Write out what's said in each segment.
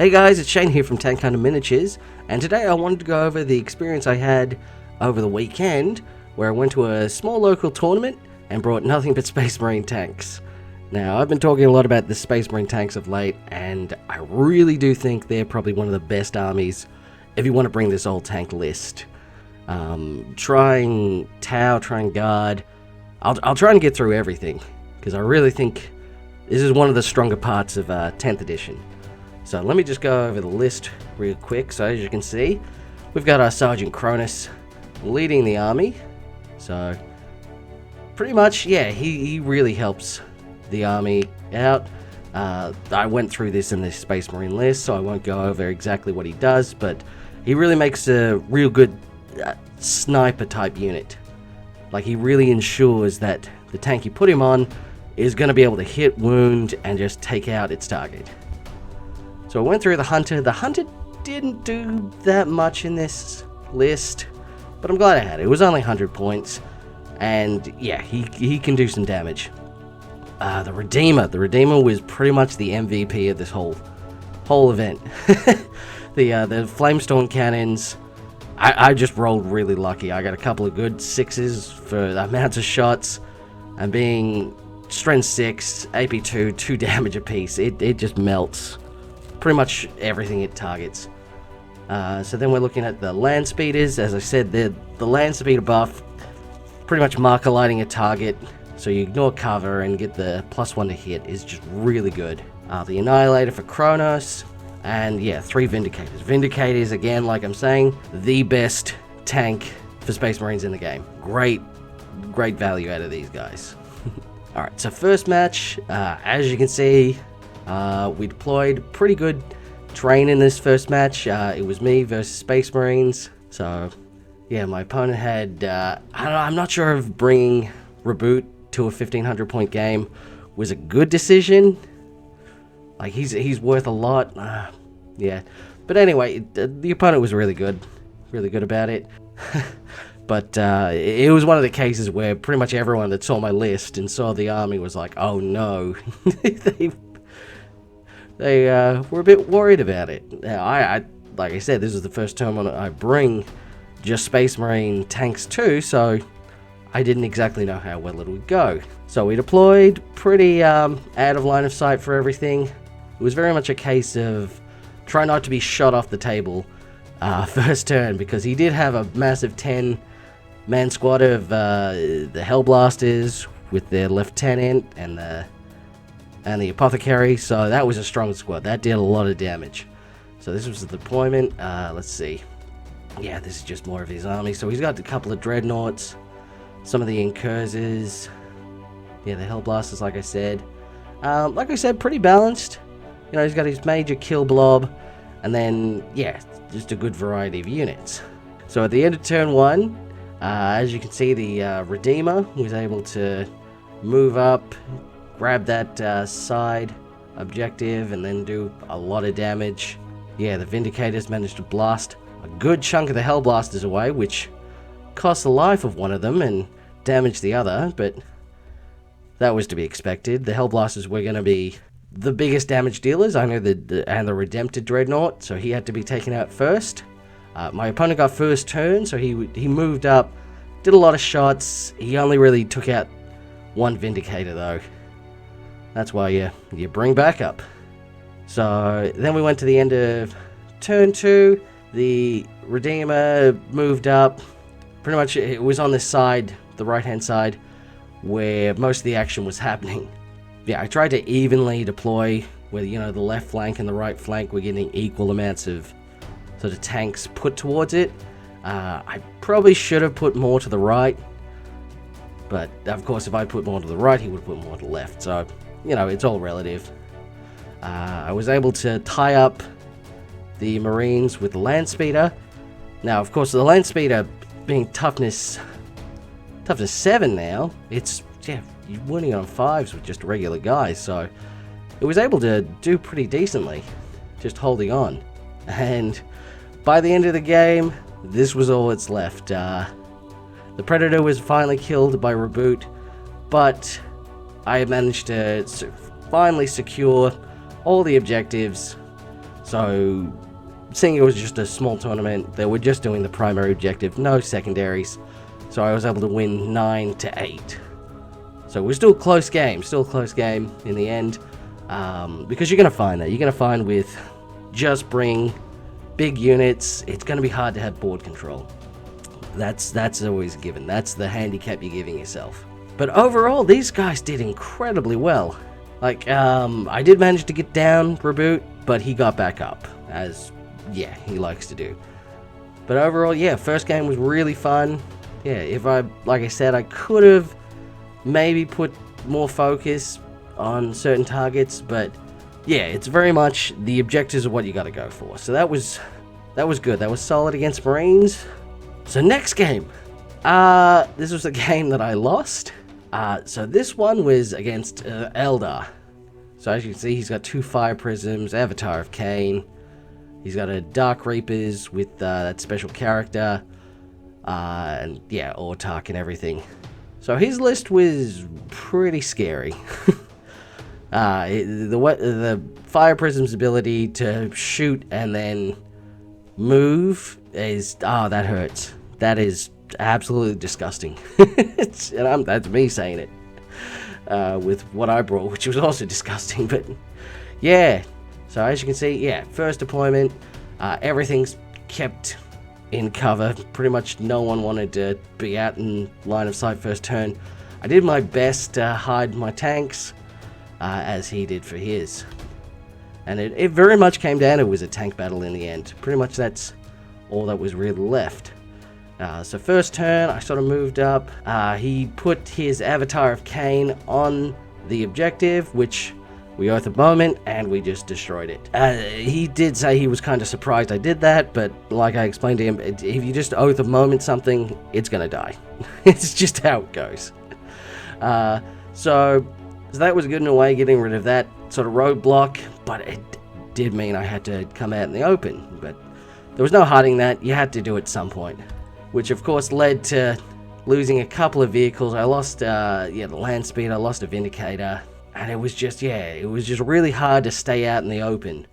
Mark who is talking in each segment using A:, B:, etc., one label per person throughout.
A: Hey guys, it's Shane here from Tank Hunter Miniatures, and today I wanted to go over the experience I had over the weekend where I went to a small local tournament and brought nothing but Space Marine tanks. Now, I've been talking a lot about the Space Marine tanks of late, and I really do think they're probably one of the best armies if you want to bring this old tank list. Trying Tau, trying Guard, I'll try and get through everything, because I really think this is one of the stronger parts of 10th edition. So let me just go over the list real quick. So as you can see, we've got our Sergeant Cronus leading the army. So pretty much, yeah, he really helps the army out. I went through this in the Space Marine list, so I won't go over exactly what he does, but he really makes a real good sniper type unit. Like, he really ensures that the tank you put him on is going to be able to hit, wound, and just take out its target. So I went through the Hunter. The Hunter didn't do that much in this list, but I'm glad I had it. It was only 100 points, and yeah, he can do some damage. The Redeemer was pretty much the MVP of this whole event. The Flamestorm cannons, I just rolled really lucky. I got a couple of good 6s for the amounts of shots, and being strength 6, AP 2, 2 damage apiece, it just melts pretty much everything it targets. So then we're looking at the land speeders. As I said, the land speeder buff, pretty much marker lighting a target, so you ignore cover and get the +1 to hit is just really good. The Annihilator for Kronos, and yeah, 3 Vindicators. Vindicators, again, like I'm saying, the best tank for Space Marines in the game. Great value out of these guys. Alright, so first match, as you can see, we deployed pretty good terrain in this first match. It was me versus Space Marines. So, yeah, my opponent had, I'm not sure if bringing Reboot to a 1500 point game was a good decision. Like, he's worth a lot. Yeah. But anyway, the opponent was really good about it. But it was one of the cases where pretty much everyone that saw my list and saw the army was like, oh no. They were a bit worried about it. I like I said, this is the first tournament I bring just Space Marine tanks too, so I didn't exactly know how well it would go. So we deployed pretty out of line of sight for everything. It was very much a case of try not to be shot off the table first turn, because he did have a massive 10-man squad of the Hellblasters with their lieutenant and the Apothecary, so that was a strong squad. That did a lot of damage. So this was the deployment. Let's see. Yeah, this is just more of his army. So he's got a couple of Dreadnoughts, some of the Incursors, yeah, the Hellblasters, like I said. Pretty balanced. You know, he's got his major kill blob, and then, yeah, just a good variety of units. So at the end of turn 1, as you can see, the Redeemer was able to move up, grab that side objective, and then do a lot of damage. Yeah, the Vindicators managed to blast a good chunk of the Hellblasters away, which cost the life of one of them and damaged the other, but that was to be expected. The Hellblasters were going to be the biggest damage dealers. I know and the Redempted Dreadnought, so he had to be taken out first. My opponent got first turn, so he moved up, did a lot of shots. He only really took out one Vindicator though. That's why you bring backup. So then we went to the end of turn 2. The Redeemer moved up. Pretty much it was on this side, the right hand side, where most of the action was happening. Yeah, I tried to evenly deploy where, you know, the left flank and the right flank were getting equal amounts of sort of tanks put towards it. I probably should have put more to the right, but of course if I put more to the right, he would put more to the left. So, you know, it's all relative. I was able to tie up the Marines with the Land Speeder. Now, of course, the Land Speeder being toughness 7 now, it's, yeah, you're winning on 5s with just regular guys, so it was able to do pretty decently, just holding on. And by the end of the game, this was all that's left. The Predator was finally killed by Reboot, but I managed to finally secure all the objectives. So, seeing it was just a small tournament, they were just doing the primary objective, no secondaries. So I was able to win 9-8. So it was still a close game, in the end. Because you're going to find that. You're going to find with just bringing big units, it's going to be hard to have board control. That's always a given. That's the handicap you're giving yourself. But overall, these guys did incredibly well. Like, I did manage to get down Reboot, but he got back up, as, yeah, he likes to do. But overall, yeah, first game was really fun. Yeah, like I said, I could have maybe put more focus on certain targets, but yeah, it's very much the objectives of what you got to go for. So that was good. That was solid against Marines. So next game, this was a game that I lost. So this one was against Eldar. So as you can see, he's got 2 Fire Prisms, Avatar of Khaine. He's got a Dark Reapers with that special character, and yeah, Autark and everything. So his list was pretty scary. The Fire Prism's ability to shoot and then move is, that hurts. That is absolutely disgusting. That's me saying it. With what I brought, which was also disgusting, but yeah. So as you can see, yeah, first deployment, everything's kept in cover. Pretty much no one wanted to be out in line of sight first turn. I did my best to hide my tanks, as he did for his. And it very much came down to it was a tank battle in the end. Pretty much that's all that was really left. So first turn, I sort of moved up. He put his Avatar of Khaine on the objective, which we oath a moment, and we just destroyed it. He did say he was kind of surprised I did that, but like I explained to him, if you just oath a moment something, it's gonna die. It's just how it goes. So that was good in a way, getting rid of that sort of roadblock, but it did mean I had to come out in the open. But there was no hiding that. You had to do it at some point, which of course led to losing a couple of vehicles. I lost the land speed, I lost a Vindicator, and it was just really hard to stay out in the open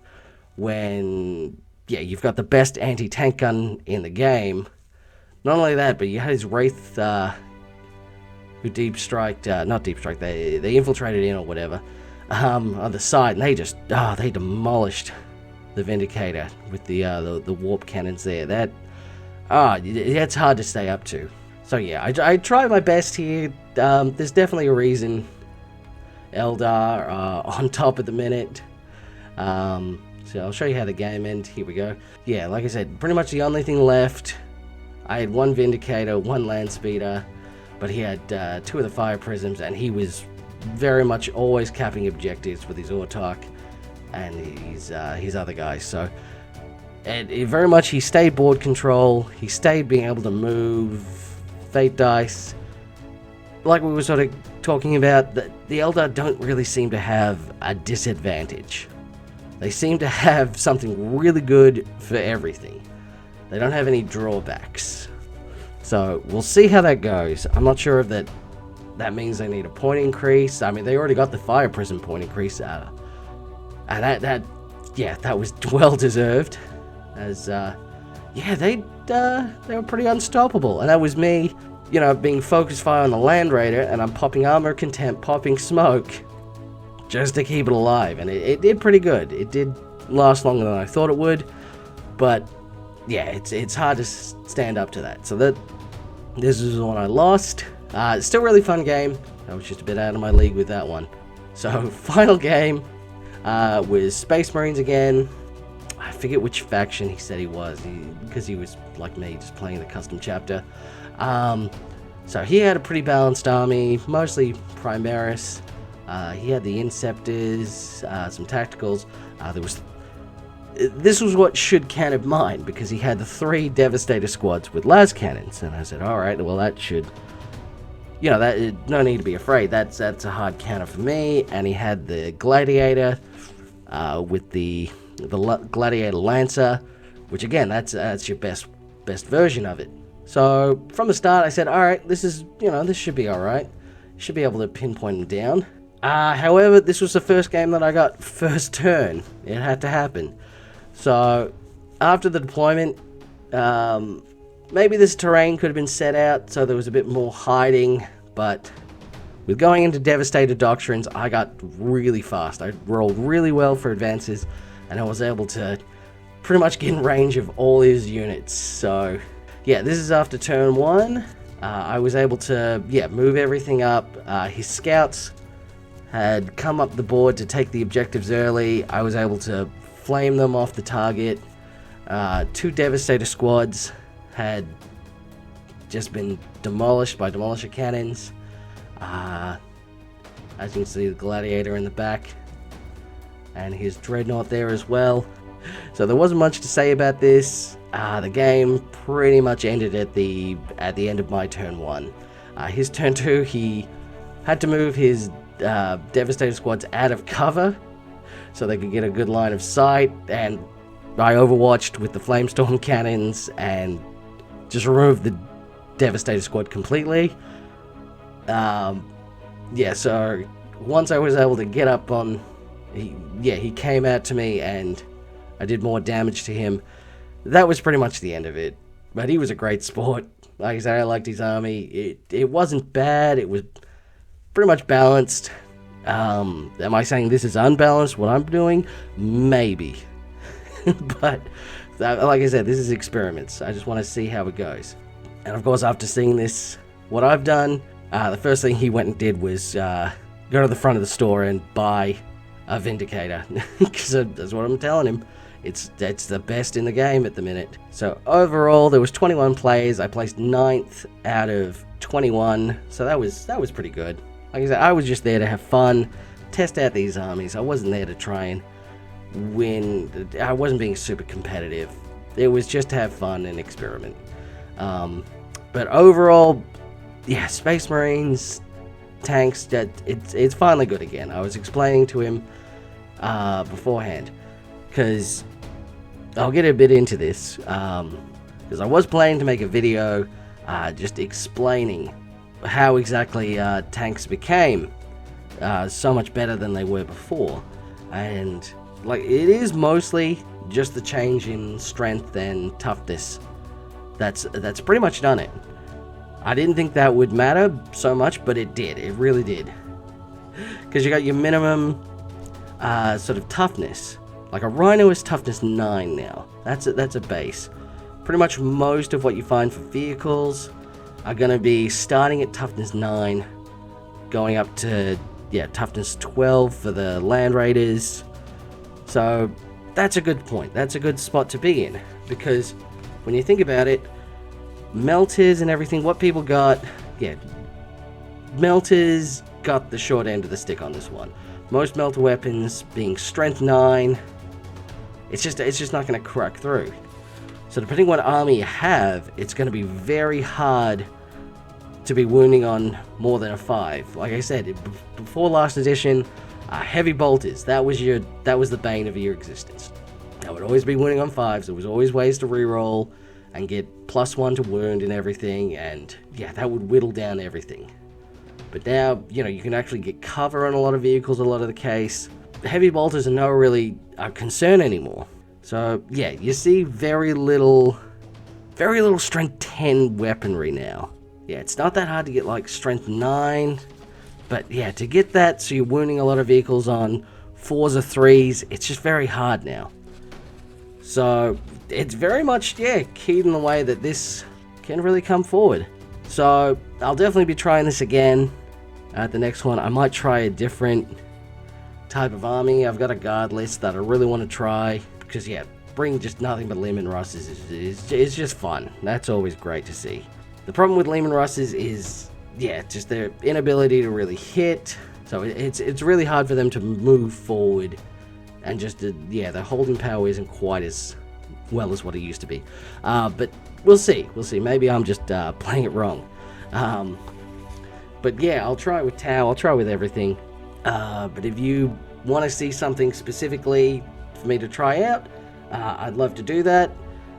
A: when, yeah, you've got the best anti-tank gun in the game. Not only that, but you had his Wraith, who they infiltrated in or whatever, on the side, and they demolished the Vindicator with the warp cannons there. That's hard to stay up to. So yeah, I tried my best here. There's definitely a reason Eldar are on top at the minute. So I'll show you how the game ends. Here we go. Yeah, like I said, pretty much the only thing left. I had 1 Vindicator, 1 Land Speeder, but he had 2 of the Fire Prisms, and he was very much always capping objectives with his Autark and his other guys. So, and very much he stayed board control, he stayed being able to move, Fate Dice. Like we were sort of talking about, the Eldar don't really seem to have a disadvantage. They seem to have something really good for everything. They don't have any drawbacks. So we'll see how that goes. I'm not sure if that means they need a point increase. I mean, they already got the Fire Prism point increase. And that was well deserved. As they were pretty unstoppable. And that was me, being focused fire on the Land Raider, and I'm popping Armor of Contempt, popping Smoke, just to keep it alive. And it did pretty good. It did last longer than I thought it would, but yeah, it's hard to stand up to that. So this is the one I lost. It's still a really fun game. I was just a bit out of my league with that one. So final game was Space Marines again. I forget which faction he said he was, because he was like me, just playing the custom chapter. So he had a pretty balanced army, mostly Primaris. He had the Inceptors, some Tacticals. This was what should can of mine, because he had the 3 Devastator squads with las cannons, and I said, all right, well that should, no need to be afraid. That's a hard counter for me. And he had the Gladiator with the Gladiator Lancer, which again, that's your best version of it. So from the start, I said, all right, this should be all right. Should be able to pinpoint him down. However, this was the first game that I got first turn. It had to happen. So after the deployment, maybe this terrain could have been set out so there was a bit more hiding, but with going into Devastator Doctrines, I got really fast. I rolled really well for advances, and I was able to pretty much get in range of all his units. So yeah, this is after turn 1. I was able to move everything up. His scouts had come up the board to take the objectives early. I was able to flame them off the target. 2 Devastator squads had just been demolished by Demolisher cannons. As you can see, the Gladiator in the back, and his Dreadnought there as well. So there wasn't much to say about this. The game pretty much ended at the end of my turn 1. His turn 2, he had to move his Devastator squads out of cover so they could get a good line of sight, and I overwatched with the Flamestorm cannons and just removed the Devastator squad completely. So once I was able to get up on, he came out to me and I did more damage to him. That was pretty much the end of it. But he was a great sport. Like I said, I liked his army. It wasn't bad. It was pretty much balanced. Am I saying this is unbalanced, what I'm doing? Maybe. But like I said, this is experiments. I just want to see how it goes. And of course, after seeing this, what I've done, the first thing he went and did was go to the front of the store and buy a Vindicator. Because that's what I'm telling him. It's the best in the game at the minute. So overall, there was 21 plays. I placed 9th out of 21. So that was pretty good. Like I said, I was just there to have fun, test out these armies. I wasn't there to try and win. I wasn't being super competitive. It was just to have fun and experiment. But overall, yeah, Space Marines, tanks, it's finally good again. I was explaining to him beforehand, because I'll get a bit into this, because I was planning to make a video just explaining how exactly tanks became so much better than they were before. And like, it is mostly just the change in strength and toughness that's pretty much done it. I didn't think that would matter so much, but it did. It really did. Because you got your minimum sort of toughness. Like a Rhino is toughness 9 now. That's a base. Pretty much most of what you find for vehicles are going to be starting at toughness 9, going up to toughness 12 for the Land Raiders. So that's a good point. That's a good spot to be in, because when you think about it, melters and everything, what people got, melters got the short end of the stick on this one. Most melter weapons being strength 9, it's just not going to crack through. So depending what army you have, it's going to be very hard to be wounding on more than a 5. Like I said, before last edition, heavy bolters, that was the bane of your existence. That would always be wounding on 5s. There was always ways to reroll and get +1 to wound and everything, and that would whittle down everything. But now, you can actually get cover on a lot of vehicles, a lot of the case. Heavy bolters are not really a concern anymore. So you see very little strength 10 weaponry now. It's not that hard to get like strength 9, but to get that so you're wounding a lot of vehicles on 4s or 3s, it's just very hard now. So it's very much keyed in the way that this can really come forward. So I'll definitely be trying this again at the next one. I might try a different type of army. I've got a guard list that I really want to try, because bring just nothing but Leman Russ is just fun. That's always great to see. The problem with Leman Russ is just their inability to really hit. So it's really hard for them to move forward, and just their holding power isn't quite as well as what it used to be. But we'll see. Maybe I'm just playing it wrong. But I'll try it with Tau. I'll try it with everything. But if you want to see something specifically for me to try out, I'd love to do that.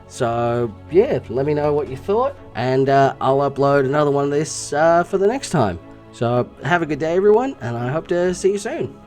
A: So let me know what you thought, and I'll upload another one of this for the next time. So have a good day, everyone, and I hope to see you soon.